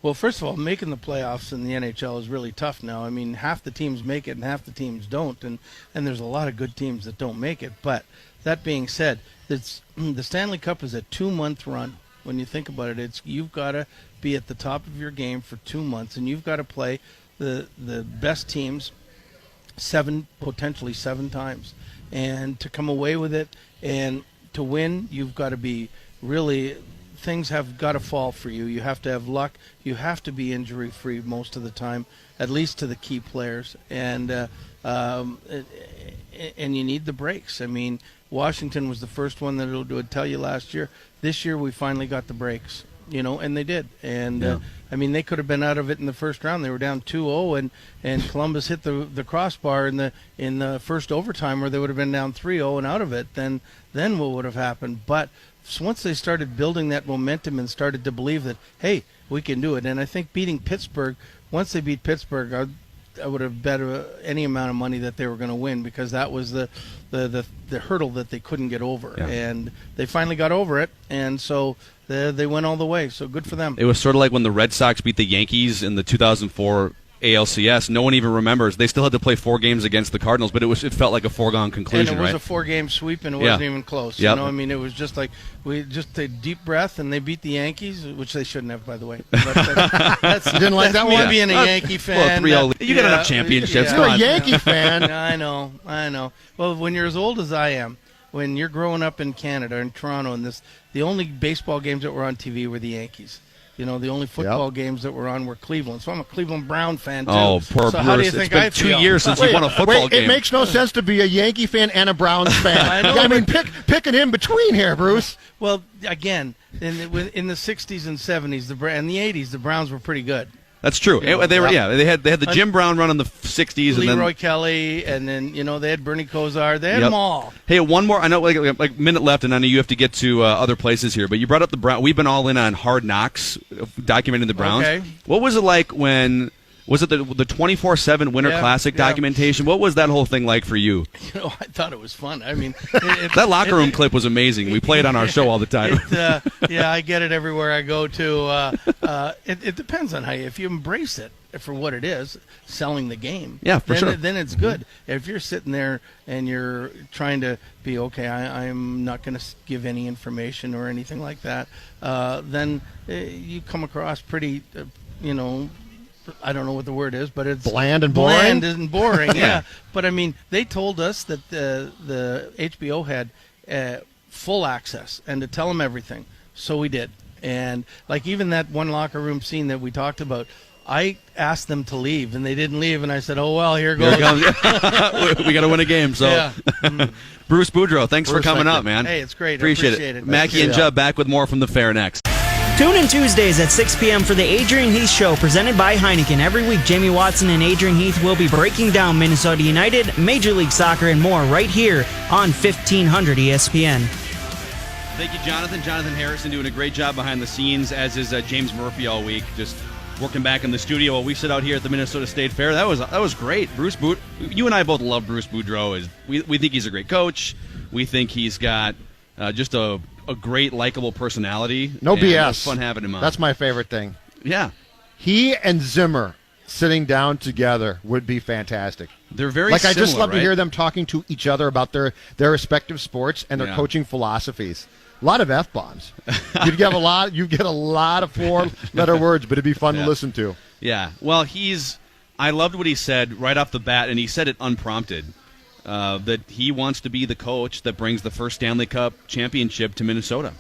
Well, first of all, making the playoffs in the NHL is really tough now. I mean, half the teams make it and half the teams don't, and there's a lot of good teams that don't make it. But that being said, the Stanley Cup is a 2-month run. When you think about it, you've got to be at the top of your game for 2 months, and you've got to play the best teams potentially seven times. And to come away with it and to win, you've got to be really, things have got to fall for you. You have to have luck. You have to be injury-free most of the time, at least to the key players. And you need the breaks. I mean, Washington was the first one that would tell you last year. This year we finally got the breaks, and they did. And I mean, they could have been out of it in the first round. They were down 2-0, and Columbus hit the crossbar in the first overtime, where they would have been down 3-0 and out of it. Then what would have happened? But once they started building that momentum and started to believe that, hey, we can do it. And I think beating Pittsburgh, once they beat Pittsburgh, I would have bet any amount of money that they were going to win, because that was the hurdle that they couldn't get over. Yeah. And they finally got over it, and so they went all the way. So good for them. It was sort of like when the Red Sox beat the Yankees in the 2004 ALCS. No one even remembers. They still had to play 4 games against the Cardinals, but it felt like a foregone conclusion, and it was right? a 4-game sweep, and it wasn't even close. Yep. I mean, it was just like we just a deep breath, and they beat the Yankees, which they shouldn't have, by the way. But that's, you didn't like that me one? being a Yankee fan. Well, 3-0. You got enough championships. You're a Yankee fan. I know. Well, when you're as old as I am, when you're growing up in Canada, in Toronto, and the only baseball games that were on TV were the Yankees. The only football games that were on were Cleveland. So I'm a Cleveland Brown fan, too. Oh, poor so Bruce. how do you think It's been 2 years since he won a football game. It makes no sense to be a Yankee fan and a Browns fan. I know, I mean, pick an in between here, Bruce. Well, again, in the 60s and 70s and the 80s, the Browns were pretty good. That's true. They were. Yeah, they had the Jim Brown run in the 60s, and then Leroy Kelly, and then they had Bernie Kosar. They had them all. Hey, one more. I know, like a minute left, and I know you have to get to other places here. But you brought up the Brown. We've been all in on Hard Knocks, documenting the Browns. Okay. What was it like when? Was it the 24/7 Winter Classic documentation? What was that whole thing like for you? I thought it was fun. I mean, that locker room clip was amazing. We play it on our show all the time. I get it everywhere I go to. It depends on how if you embrace it for what it is, selling the game. Yeah, for sure. Then it's good. If you're sitting there and you're trying to be okay, I'm not going to give any information or anything like that. Then you come across pretty, I don't know what the word is, but it's bland and boring. Bland and boring, yeah. But I mean, they told us that the HBO had full access and to tell them everything, so we did. And like even that one locker room scene that we talked about, I asked them to leave, and they didn't leave, and I said, "Oh well, here goes." We got to win a game, so. Yeah. Bruce Boudreau, thanks for coming up, man. Hey, it's great. Appreciate it. Mackey and Judd back with more from the fair next. Tune in Tuesdays at 6 p.m. for the Adrian Heath Show, presented by Heineken. Every week, Jamie Watson and Adrian Heath will be breaking down Minnesota United, Major League Soccer, and more right here on 1500 ESPN. Thank you, Jonathan. Jonathan Harrison doing a great job behind the scenes, as is James Murphy all week, just working back in the studio while we sit out here at the Minnesota State Fair. That was great. You and I both love Bruce Boudreau. We think he's a great coach. We think he's got just a great, likable personality. No BS. It was fun having him on. That's my favorite thing. Yeah. He and Zimmer sitting down together would be fantastic. They're very I similar, just love to right? hear them talking to each other about their respective sports and their coaching philosophies. A lot of F-bombs. You get a lot of 4-letter words, but it'd be fun to listen to. Yeah. Well, I loved what he said right off the bat, and he said it unprompted. That he wants to be the coach that brings the first Stanley Cup championship to Minnesota.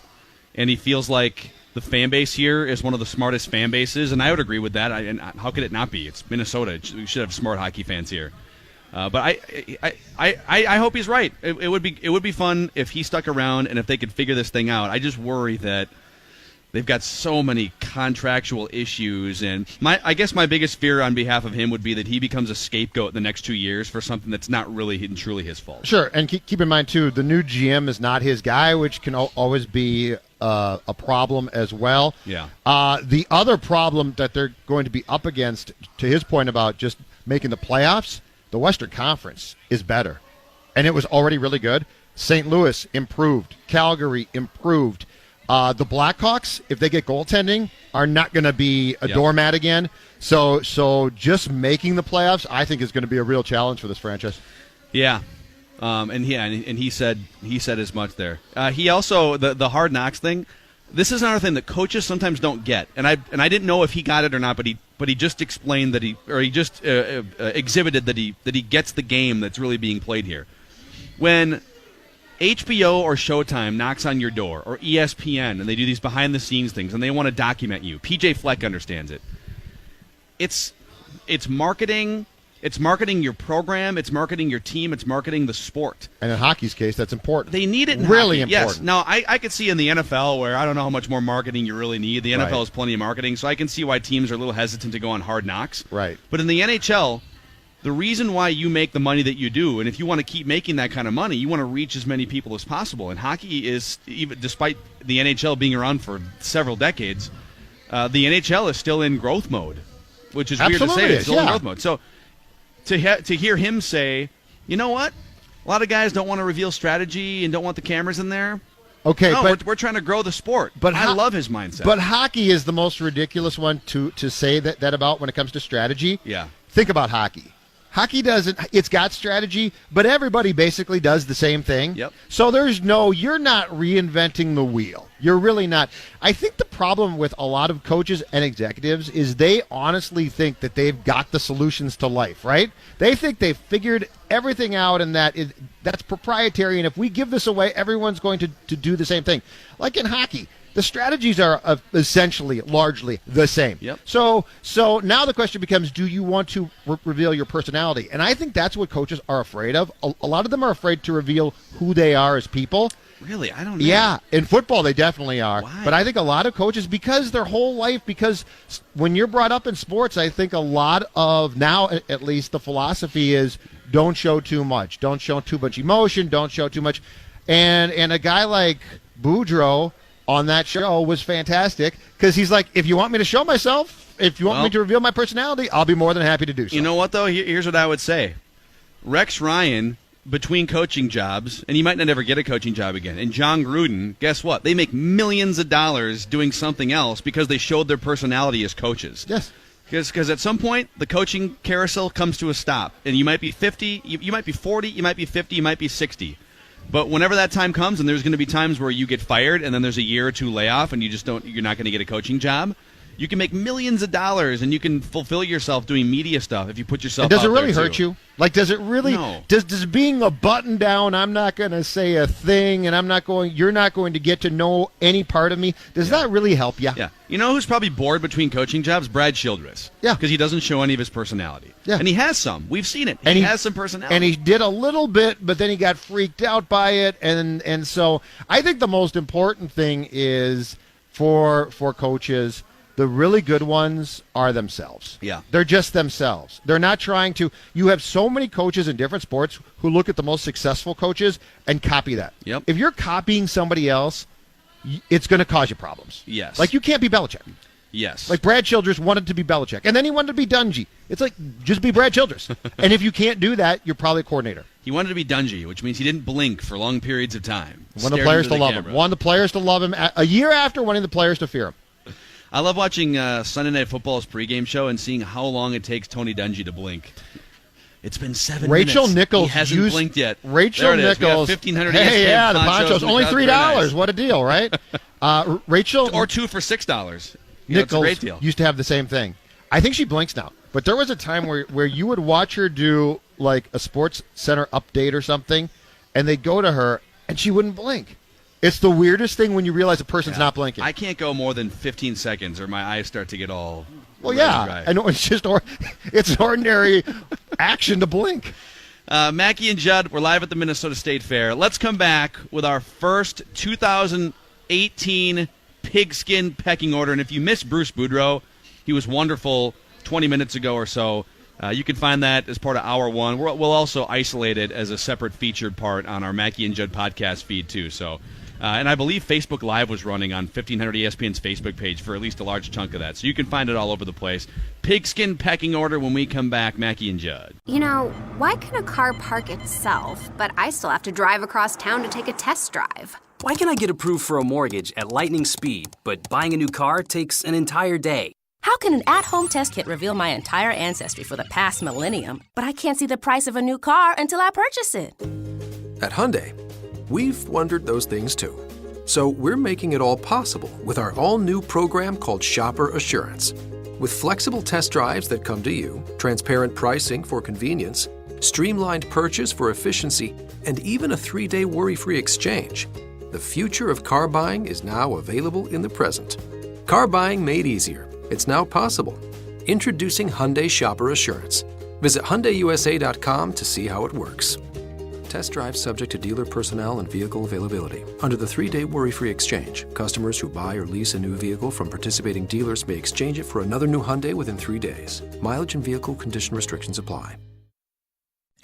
And he feels like the fan base here is one of the smartest fan bases, and I would agree with that. And how could it not be? It's Minnesota. We should have smart hockey fans here. But I hope he's right. It would be fun if he stuck around and if they could figure this thing out. I just worry that they've got so many contractual issues, and I guess my biggest fear on behalf of him would be that he becomes a scapegoat in the next 2 years for something that's not really and truly his fault. Sure, and keep in mind, too, the new GM is not his guy, which can always be a problem as well. Yeah. The other problem that they're going to be up against, to his point about just making the playoffs, the Western Conference is better, and it was already really good. St. Louis improved. Calgary improved. The Blackhawks, if they get goaltending, are not going to be a doormat again. So just making the playoffs, I think, is going to be a real challenge for this franchise. Yeah, and he said as much there. He also the Hard Knocks thing. this is another thing that coaches sometimes don't get, and I didn't know if he got it or not, but he just explained that he just exhibited that he gets the game that's really being played here. When HBO or Showtime knocks on your door, or ESPN, and they do these behind-the-scenes things, and they want to document you. PJ Fleck understands it. It's marketing. It's marketing your program. It's marketing your team. It's marketing the sport. And in hockey's case, that's important. They need it in really hockey. important. Yes. Now, I could see in the NFL where I don't know how much more marketing you really need. The NFL has plenty of marketing, so I can see why teams are a little hesitant to go on Hard Knocks. Right. But in the NHL, the reason why you make the money that you do, and if you want to keep making that kind of money, you want to reach as many people as possible. And hockey is, even despite the NHL being around for several decades, the NHL is still in growth mode, which is weird to say. It's still in growth mode. So to hear him say, you know what, a lot of guys don't want to reveal strategy and don't want the cameras in there. Okay, no, but we're trying to grow the sport. But I love his mindset. But hockey is the most ridiculous one to say that about when it comes to strategy. Yeah. Think about hockey. Hockey doesn't, it's got strategy, but everybody basically does the same thing. Yep. So you're not reinventing the wheel. You're really not. I think the problem with a lot of coaches and executives is they honestly think that they've got the solutions to life, right? They think they've figured everything out and that's proprietary, and if we give this away, everyone's going to do the same thing. Like in hockey. The strategies are essentially largely the same. Yep. So now the question becomes, do you want to reveal your personality? And I think that's what coaches are afraid of. A lot of them are afraid to reveal who they are as people. Really? I don't know. Yeah. In football, they definitely are. Why? But I think a lot of coaches, because their whole life, because when you're brought up in sports, I think a lot of, now at least, the philosophy is don't show too much. Don't show too much emotion. Don't show too much. And a guy like Boudreau on that show was fantastic because he's like, if you want me to show myself, if you want me to reveal my personality, I'll be more than happy to do so. You know what, though? Here's what I would say. Rex Ryan, between coaching jobs, and he might not ever get a coaching job again, and John Gruden, guess what? They make millions of dollars doing something else because they showed their personality as coaches. Yes. Because at some point, the coaching carousel comes to a stop, and you might be 50, you might be 40, you might be 50, you might be 60. But whenever that time comes, and there's going to be times where you get fired, and then there's a year or two layoff, and you're not going to get a coaching job. You can make millions of dollars, and you can fulfill yourself doing media stuff if you put yourself. And does out it really there hurt too. you? Like, does it really? No. Does being a button down? I'm not going to say a thing, and you're not going to get to know any part of me. Does that really help you? Yeah. You know who's probably bored between coaching jobs? Brad Childress. Yeah. Because he doesn't show any of his personality. Yeah. And he has some. We've seen it. And he has some personality. And he did a little bit, but then he got freaked out by it, and so I think the most important thing is for coaches. The really good ones are themselves. Yeah. They're just themselves. They're not trying to. You have so many coaches in different sports who look at the most successful coaches and copy that. Yep. If you're copying somebody else, it's going to cause you problems. Yes. Like you can't be Belichick. Yes. Like Brad Childress wanted to be Belichick, and then he wanted to be Dungy. It's like, just be Brad Childress. And if you can't do that, you're probably a coordinator. He wanted to be Dungy, which means he didn't blink for long periods of time. Wanted the players to love him. Wanted the players to love him. A year after, wanting the players to fear him. I love watching Sunday Night Football's pregame show and seeing how long it takes Tony Dungy to blink. It's been 7 Rachel minutes. Nichols He hasn't blinked yet. Rachel there it is. Nichols. We got 1,500 Hey, ESPN yeah, the ponchos. Only $3. Nice. What a deal, right? Rachel. Or two for $6. Nichols it's a great deal. used to have the same thing. I think she blinks now. But there was a time where you would watch her do like a Sports Center update or something, and they'd go to her, and she wouldn't blink. It's the weirdest thing when you realize a person's not blinking. I can't go more than 15 seconds or my eyes start to get all Well, yeah. dry. I know. It's just it's ordinary action to blink. Mackey and Judd, we're live at the Minnesota State Fair. Let's come back with our first 2018 pigskin pecking order. And if you missed Bruce Boudreau, he was wonderful 20 minutes ago or so. You can find that as part of Hour 1. We'll also isolate it as a separate featured part on our Mackey and Judd podcast feed, too. So, and I believe Facebook Live was running on 1500 ESPN's Facebook page for at least a large chunk of that. So you can find it all over the place. Pigskin pecking order when we come back, Mackey and Judd. You know, why can a car park itself, but I still have to drive across town to take a test drive? Why can I get approved for a mortgage at lightning speed, but buying a new car takes an entire day? How can an at-home test kit reveal my entire ancestry for the past millennium, but I can't see the price of a new car until I purchase it? At Hyundai, we've wondered those things too. So we're making it all possible with our all-new program called Shopper Assurance. With flexible test drives that come to you, transparent pricing for convenience, streamlined purchase for efficiency, and even a 3-day worry-free exchange, the future of car buying is now available in the present. Car buying made easier. It's now possible. Introducing Hyundai Shopper Assurance. Visit HyundaiUSA.com to see how it works. Test drive subject to dealer personnel and vehicle availability. Under the 3-day worry-free exchange, customers who buy or lease a new vehicle from participating dealers may exchange it for another new Hyundai within 3 days. Mileage and vehicle condition restrictions apply.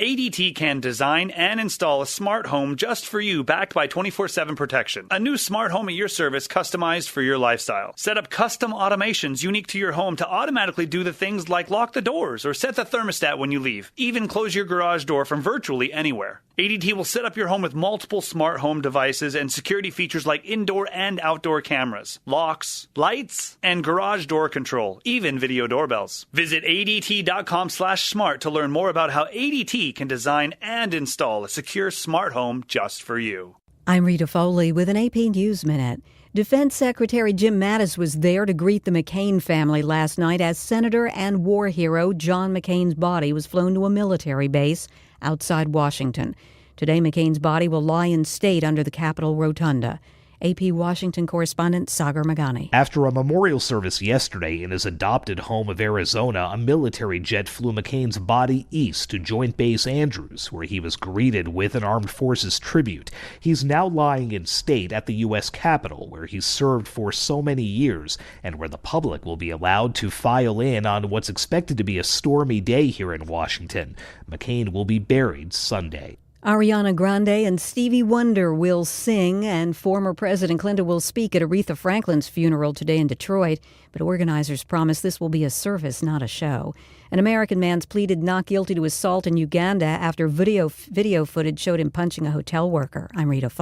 ADT can design and install a smart home just for you, backed by 24/7 protection. A new smart home at your service, customized for your lifestyle. Set up custom automations unique to your home to automatically do the things like lock the doors or set the thermostat when you leave. Even close your garage door from virtually anywhere. ADT will set up your home with multiple smart home devices and security features like indoor and outdoor cameras, locks, lights, and garage door control, even video doorbells. Visit ADT.com/smart to learn more about how ADT can design and install a secure smart home just for you. I'm Rita Foley with an AP News Minute. Defense Secretary Jim Mattis was there to greet the McCain family last night as Senator and war hero John McCain's body was flown to a military base outside Washington. Today, McCain's body will lie in state under the Capitol Rotunda. AP Washington correspondent Sagar Magani. After a memorial service yesterday in his adopted home of Arizona, a military jet flew McCain's body east to Joint Base Andrews, where he was greeted with an armed forces tribute. He's now lying in state at the U.S. Capitol, where he's served for so many years, and where the public will be allowed to file in on what's expected to be a stormy day here in Washington. McCain will be buried Sunday. Ariana Grande and Stevie Wonder will sing, and former President Clinton will speak at Aretha Franklin's funeral today in Detroit. But organizers promise this will be a service, not a show. An American man's pleaded not guilty to assault in Uganda after video footage showed him punching a hotel worker. I'm Rita Foley.